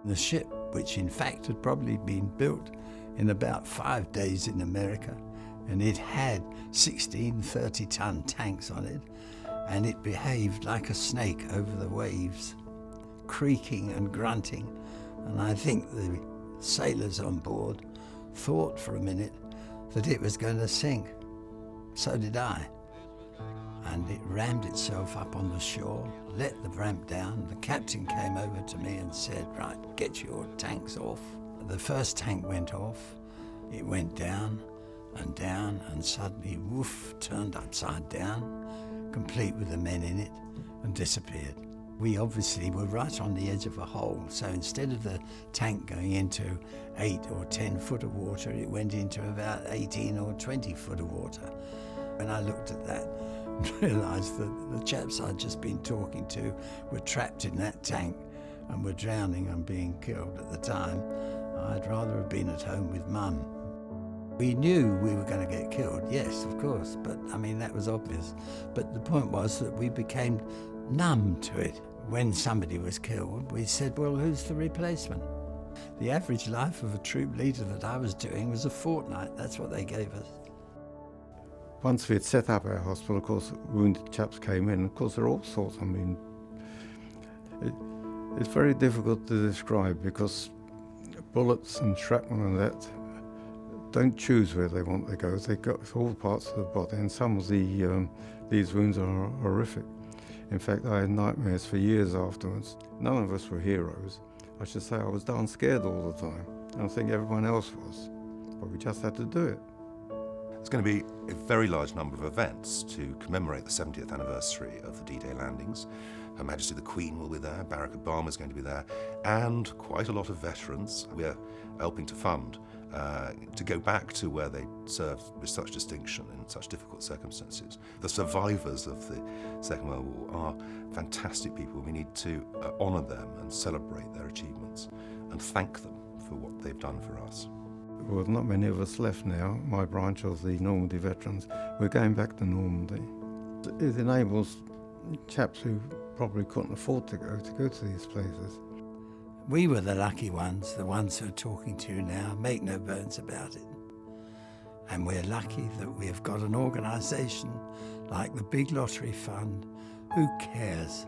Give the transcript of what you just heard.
The ship, which in fact had probably been built in about 5 days in America, and it had 16 30-ton tanks on it, and it behaved like a snake over the waves, creaking and grunting. And I think the sailors on board thought for a minute that it was going to sink. So did I. And it rammed itself up on the shore, let the ramp down. The captain came over to me and said, "Right, get your tanks off." The first tank went off. It went down, and suddenly, woof, turned upside down, complete with the men in it, and disappeared. We obviously were right on the edge of a hole, so instead of the tank going into 8 or 10 foot of water, it went into about 18 or 20 foot of water. When I looked at that and realised that the chaps I'd just been talking to were trapped in that tank and were drowning and being killed at the time, I'd rather have been at home with Mum. We knew we were going to get killed, yes, of course, but I mean, that was obvious. But the point was that we became numb to it. When somebody was killed, we said, well, who's the replacement? The average life of a troop leader that I was doing was a fortnight. That's what they gave us. Once we had set up our hospital, of course, wounded chaps came in. Of course, there are all sorts. I mean, it's very difficult to describe because bullets and shrapnel and that don't choose where they want to go. They go to all parts of the body, and some of these wounds are horrific. In fact, I had nightmares for years afterwards. None of us were heroes. I should say I was darn scared all the time, and I think everyone else was, but we just had to do it. There's going to be a very large number of events to commemorate the 70th anniversary of the D-Day landings. Her Majesty the Queen will be there, Barack Obama is going to be there, and quite a lot of veterans we're helping to fund to go back to where they served with such distinction in such difficult circumstances. The survivors of the Second World War are fantastic people. We need to honour them and celebrate their achievements and thank them for what they've done for us. Well, not many of us left now. My branch of the Normandy veterans, we're going back to Normandy. It enables chaps who probably couldn't afford to go to these places. We were the lucky ones, the ones who are talking to you now, make no bones about it. And we're lucky that we have got an organisation like the Big Lottery Fund. Who cares?